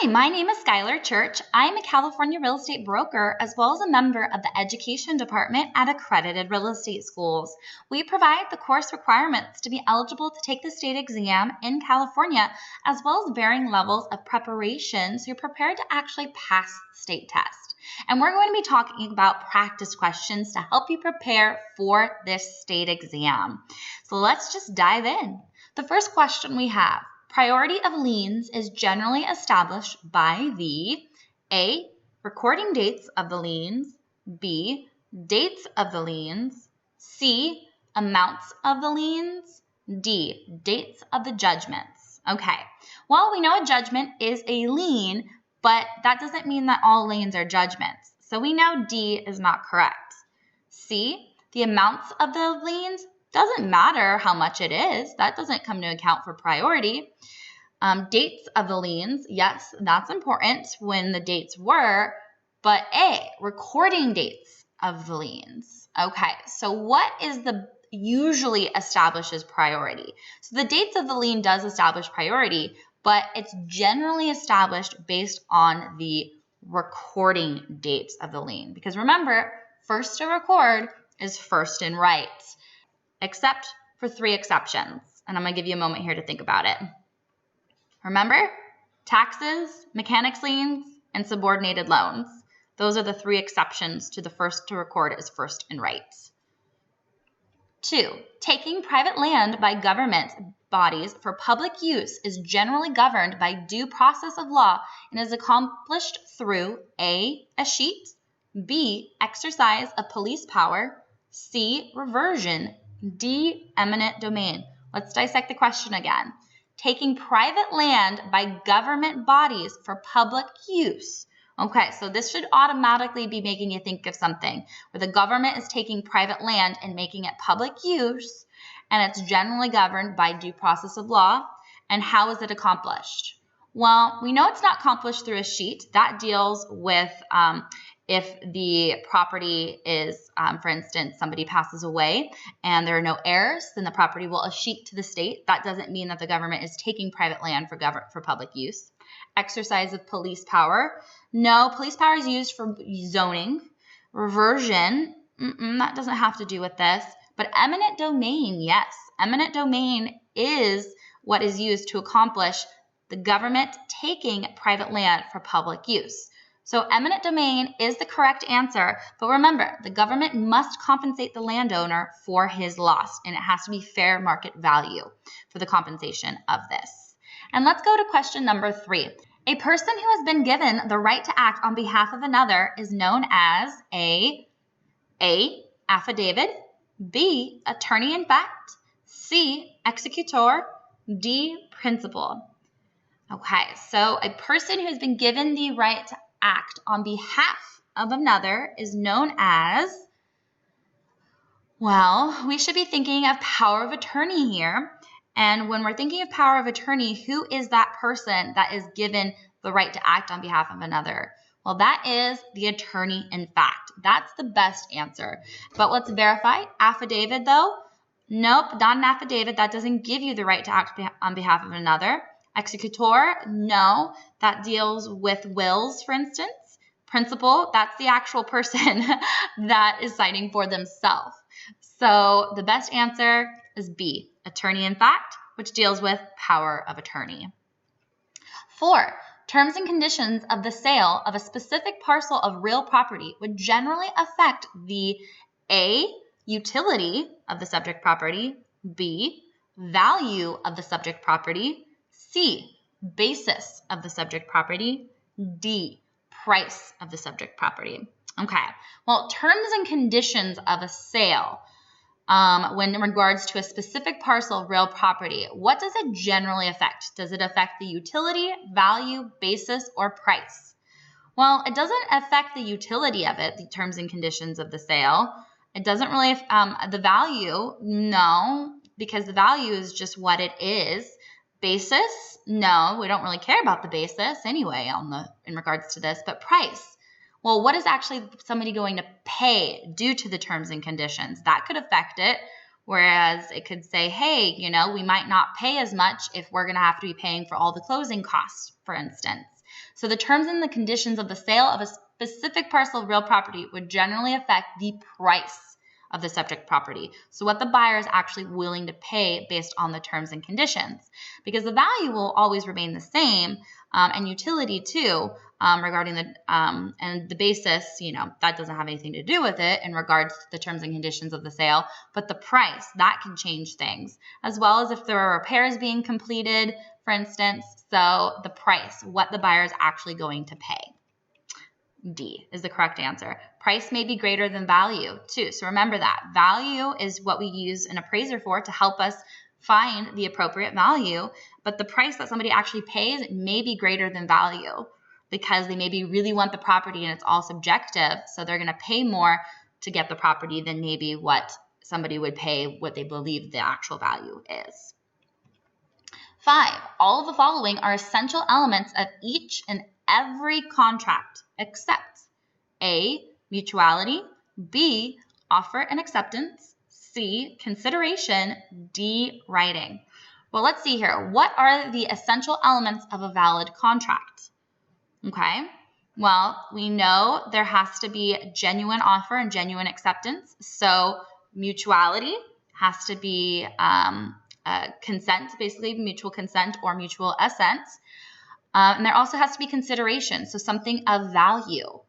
Hi, my name is Schyler Church. I am a California real estate broker as well as a member of the education department at Accredited Real Estate Schools. We provide the course requirements to be eligible to take the state exam in California, as well as varying levels of preparation so you're prepared to actually pass the state test. And we're going to be talking about practice questions to help you prepare for this state exam. So let's just dive in. The first question we have: priority of liens is generally established by the A, recording dates of the liens, B, dates of the liens, C, amounts of the liens, D, dates of the judgments. Okay, well, we know a judgment is a lien, but that doesn't mean that all liens are judgments. So we know D is not correct. C, the amounts of the liens, doesn't matter how much it is. That doesn't come to account for priority. Dates of the liens, yes, that's important when the dates were, but A, recording dates of the liens. Okay, so what is the usually establishes priority? So the dates of the lien does establish priority, but it's generally established based on the recording dates of the lien. Because remember, first to record is first in rights, except for 3 exceptions. And I'm going to give you a moment here to think about it. Remember, taxes, mechanics liens, and subordinated loans. Those are the 3 exceptions to the first to record is first in rights. 2, taking private land by government bodies for public use is generally governed by due process of law and is accomplished through A, escheat, B, exercise of police power, C, reversion, D, eminent domain. Let's dissect the question again. Taking private land by government bodies for public use. Okay, so this should automatically be making you think of something where the government is taking private land and making it public use, and it's generally governed by due process of law. And how is it accomplished? Well, we know it's not accomplished through escheat. That deals with if the property is, for instance, somebody passes away and there are no heirs, then the property will escheat to the state. That doesn't mean that the government is taking private land for public use. Exercise of police power. No, police power is used for zoning. Reversion, that doesn't have to do with this. But eminent domain, yes. Eminent domain is what is used to accomplish the government taking private land for public use. So eminent domain is the correct answer, but remember, the government must compensate the landowner for his loss, and it has to be fair market value for the compensation of this. And let's go to question number 3. A person who has been given the right to act on behalf of another is known as A, affidavit, B, attorney in fact, C, executor, D, principal. Okay, so a person who has been given the right to act on behalf of another is known as, well, we should be thinking of power of attorney here. And when we're thinking of power of attorney, who is that person that is given the right to act on behalf of another? Well, that is the attorney in fact. That's the best answer. But let's verify. Affidavit, though? Nope, not an affidavit. That doesn't give you the right to act on behalf of another. Executor, no, that deals with wills, for instance. Principal, that's the actual person that is signing for themselves. So the best answer is B, attorney in fact, which deals with power of attorney. 4, terms and conditions of the sale of a specific parcel of real property would generally affect the A, utility of the subject property, B, value of the subject property, C, basis of the subject property, D, price of the subject property. Okay, well, terms and conditions of a sale, when in regards to a specific parcel of real property, what does it generally affect? Does it affect the utility, value, basis, or price? Well, it doesn't affect the utility of it, the terms and conditions of the sale. It doesn't really, the value, no, because the value is just what it is. Basis, no, we don't really care about the basis anyway in regards to this, but price. Well, what is actually somebody going to pay due to the terms and conditions? That could affect it, whereas it could say, hey, we might not pay as much if we're going to have to be paying for all the closing costs, for instance. So the terms and the conditions of the sale of a specific parcel of real property would generally affect the price of the subject property. So what the buyer is actually willing to pay based on the terms and conditions, because the value will always remain the same, and utility too, regarding the and the basis, that doesn't have anything to do with it in regards to the terms and conditions of the sale, but the price, that can change things, as well as if there are repairs being completed, for instance. So the price, what the buyer is actually going to pay. D is the correct answer. Price may be greater than value too. So remember that. Value is what we use an appraiser for to help us find the appropriate value, but the price that somebody actually pays may be greater than value because they maybe really want the property and it's all subjective. So they're going to pay more to get the property than maybe what somebody would pay what they believe the actual value is. 5, all of the following are essential elements of each and every contract except A, mutuality, B, offer and acceptance, C, consideration, D, writing. Well, let's see here. What are the essential elements of a valid contract? Okay, well, we know there has to be genuine offer and genuine acceptance. So mutuality has to be consent, basically mutual consent or mutual assent. And there also has to be consideration, so something of value,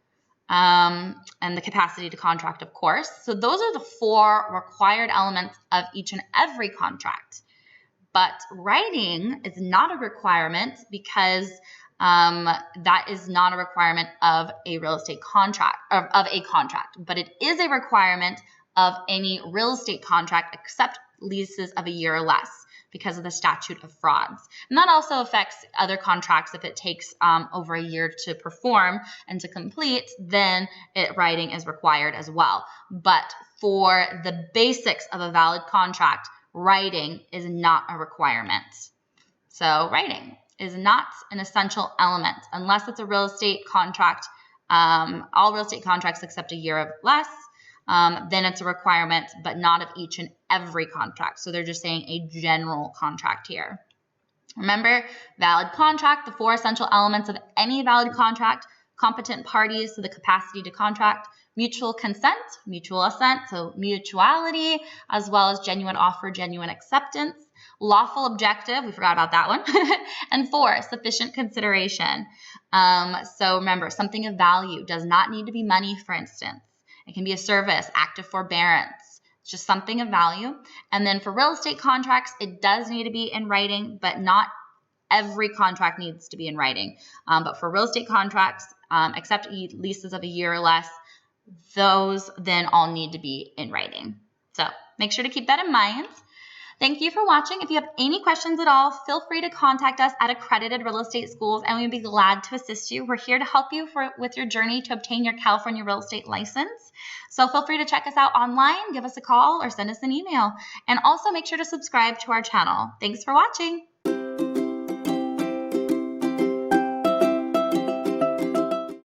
and the capacity to contract, of course. So those are the 4 required elements of each and every contract. But writing is not a requirement because that is not a requirement of a real estate contract, or of a contract, but it is a requirement of any real estate contract except leases of a year or less, because of the statute of frauds. And that also affects other contracts. If it takes over a year to perform and to complete, then writing is required as well. But for the basics of a valid contract, writing is not a requirement. So writing is not an essential element unless it's a real estate contract. All real estate contracts except a year or less, then it's a requirement, but not of each and every contract. So they're just saying a general contract here. Remember, valid contract, the 4 essential elements of any valid contract: competent parties, so the capacity to contract; mutual consent, mutual assent, so mutuality, as well as genuine offer, genuine acceptance; lawful objective, we forgot about that one, and 4, sufficient consideration. So remember, something of value does not need to be money, for instance. It can be a service, active forbearance. It's just something of value. And then for real estate contracts, it does need to be in writing, but not every contract needs to be in writing. But for real estate contracts, except leases of a year or less, those then all need to be in writing. So make sure to keep that in mind. Thank you for watching. If you have any questions at all, feel free to contact us at Accredited Real Estate Schools, and we'd be glad to assist you. We're here to help you with your journey to obtain your California real estate license. So feel free to check us out online, give us a call, or send us an email. And also make sure to subscribe to our channel. Thanks for watching.